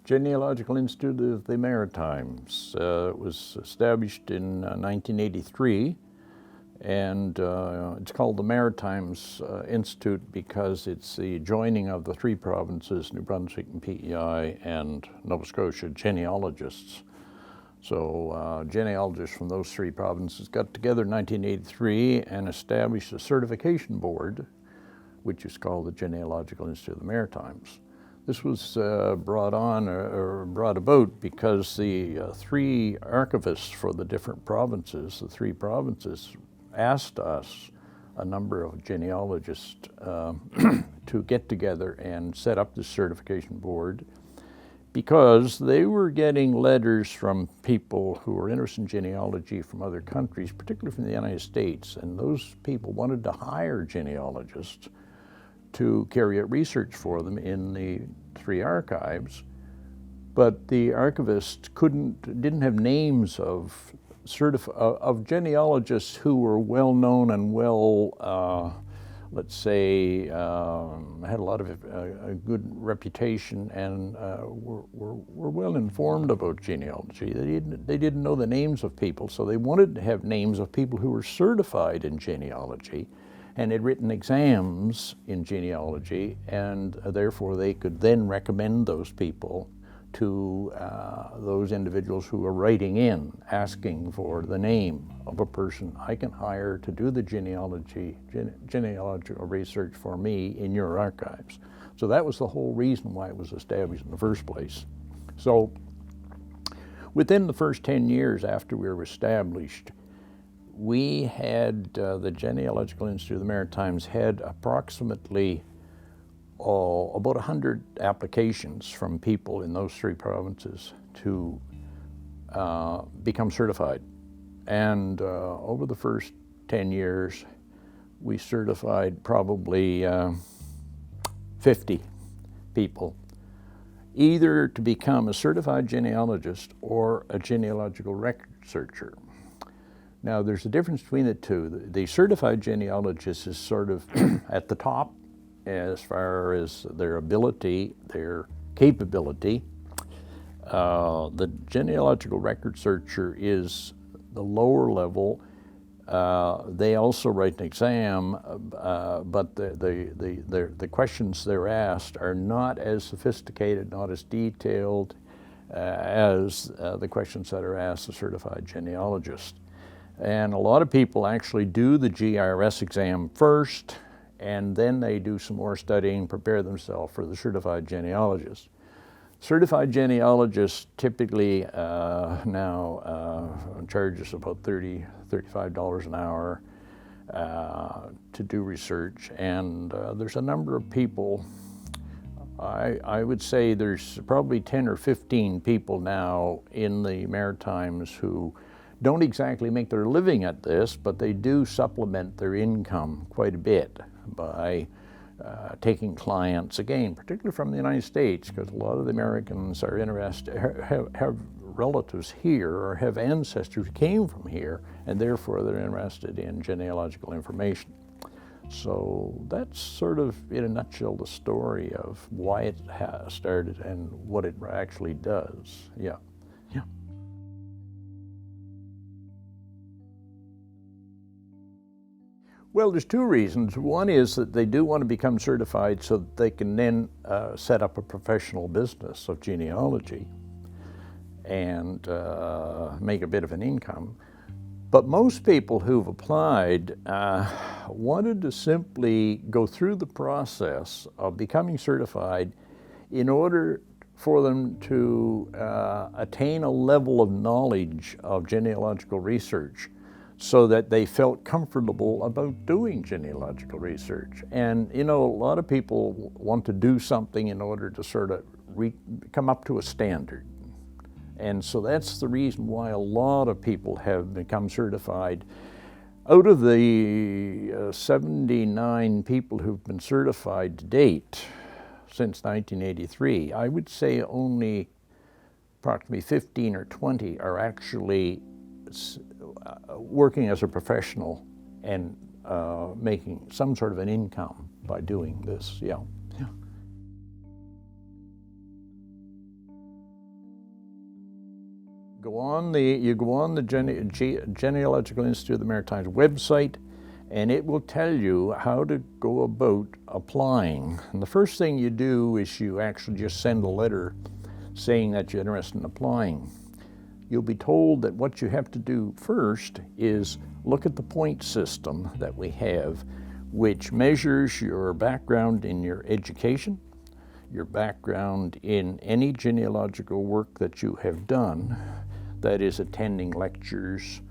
Genealogical Institute of the Maritimes. It was established in 1983, and it's called the Maritimes Institute because it's the joining of the three provinces, New Brunswick and PEI and Nova Scotia, genealogists. So genealogists from those three provinces got together in 1983 and established a certification board, which is called the Genealogical Institute of the Maritimes. This was brought about because the three archivists for the different provinces, the three provinces, asked us, a number of genealogists, to get together and set up this certification board, because they were getting letters from people who were interested in genealogy from other countries, particularly from the United States, and those people wanted to hire genealogists to carry out research for them in the three archives, but the archivists didn't have names of genealogists who were well known and well, let's say, had a lot of a good reputation and were well informed about genealogy. They didn't know the names of people, so they wanted to have names of people who were certified in genealogy and had written exams in genealogy, and therefore they could then recommend those people to those individuals who were writing in, asking for the name of a person I can hire to do the genealogical research for me in your archives. So that was the whole reason why it was established in the first place. So within the first 10 years after we were established, we had, the Genealogical Institute of the Maritimes had approximately about 100 applications from people in those three provinces to become certified. And over the first 10 years, we certified probably 50 people, either to become a certified genealogist or a genealogical record searcher. Now, there's a difference between the two. The certified genealogist is sort of at the top as far as their ability, their capability. The genealogical record searcher is the lower level. They also write an exam, but the questions they're asked are not as sophisticated, not as detailed as the questions that are asked the certified genealogist. And a lot of people actually do the GRS exam first, and then they do some more studying, prepare themselves for the certified genealogist. Certified genealogists typically now charges about $35 an hour to do research, and there's a number of people. I would say there's probably 10 or 15 people now in the Maritimes who don't exactly make their living at this, but they do supplement their income quite a bit by taking clients, again, particularly from the United States, because a lot of the Americans are interested, have relatives here or have ancestors who came from here, and therefore they're interested in genealogical information. So that's sort of, in a nutshell, the story of why it started and what it actually does. Yeah. Yeah. Well, there's two reasons. One is that they do want to become certified so that they can then set up a professional business of genealogy and make a bit of an income. But most people who've applied wanted to simply go through the process of becoming certified in order for them to attain a level of knowledge of genealogical research so that they felt comfortable about doing genealogical research. And you know, a lot of people want to do something in order to sort of come up to a standard. And so that's the reason why a lot of people have become certified. Out of the 79 people who've been certified to date since 1983, I would say only approximately 15 or 20 are actually working as a professional and making some sort of an income by doing this. Yeah. Yeah. You go on the Genealogical Institute of the Maritimes website, and it will tell you how to go about applying. And the first thing you do is you actually just send a letter saying that you're interested in applying. You'll be told that what you have to do first is look at the point system that we have, which measures your background in your education, your background in any genealogical work that you have done, that is attending lectures,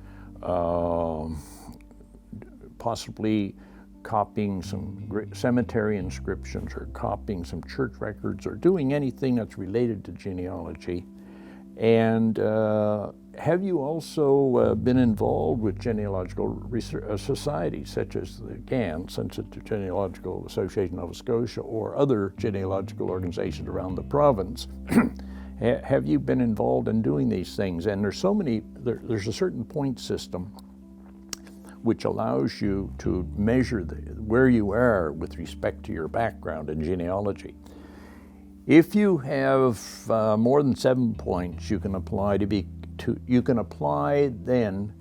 possibly copying some cemetery inscriptions or copying some church records or doing anything that's related to genealogy. And have you also been involved with genealogical research societies such as the GAN, Genealogical Association of Nova Scotia, or other genealogical organizations around the province? Have you been involved in doing these things? And there's a certain point system which allows you to measure where you are with respect to your background in genealogy. If you have more than 7 points, you can apply then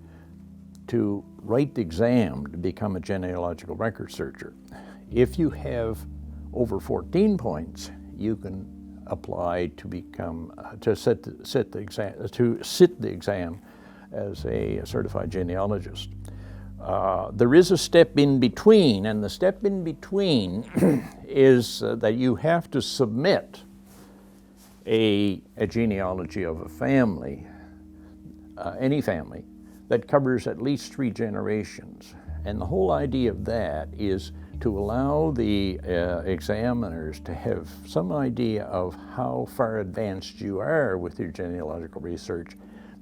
to write the exam to become a genealogical record searcher. If you have over 14 points, you can apply to become to sit the exam as a certified genealogist. There is a step in between, and the step in between is that you have to submit a genealogy of a family, any family, that covers at least 3 generations. And the whole idea of that is to allow the examiners to have some idea of how far advanced you are with your genealogical research.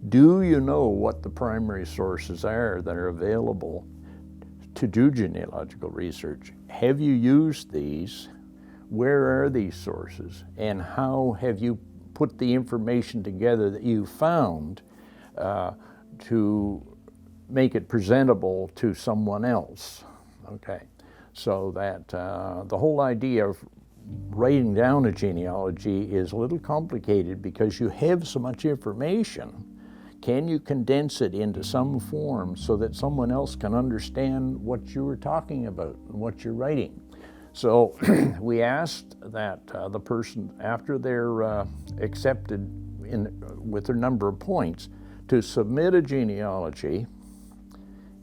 Do you know what the primary sources are that are available to do genealogical research? Have you used these? Where are these sources? And how have you put the information together that you found to make it presentable to someone else? Okay, so that the whole idea of writing down a genealogy is a little complicated because you have so much information. Can you condense it into some form so that someone else can understand what you were talking about and what you're writing? So we asked that the person, after they're accepted with their number of points, to submit a genealogy.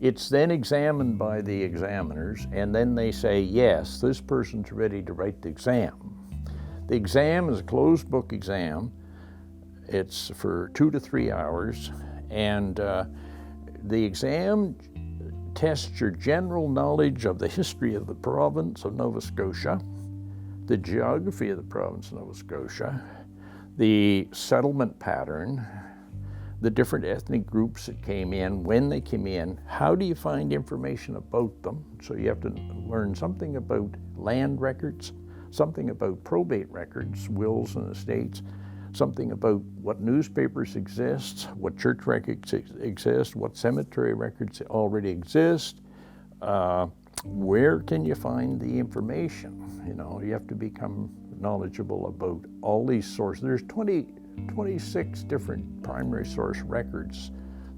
It's then examined by the examiners, and then they say, yes, this person's ready to write the exam. The exam is a closed book exam. It's for 2 to 3 hours, and the exam tests your general knowledge of the history of the province of Nova Scotia, the geography of the province of Nova Scotia, the settlement pattern, the different ethnic groups that came in, when they came in, how do you find information about them? So you have to learn something about land records, something about probate records, wills and estates, something about what newspapers exist, what church records exist, what cemetery records already exist, where can you find the information? You know, you have to become knowledgeable about all these sources. There's 26 different primary source records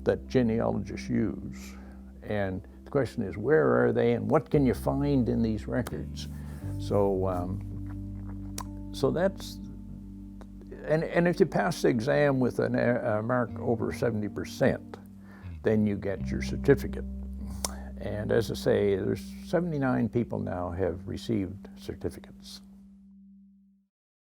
that genealogists use. And the question is, where are they and what can you find in these records? So, so that's, and if you pass the exam with a mark over 70%, then you get your certificate. And as I say, there's 79 people now have received certificates.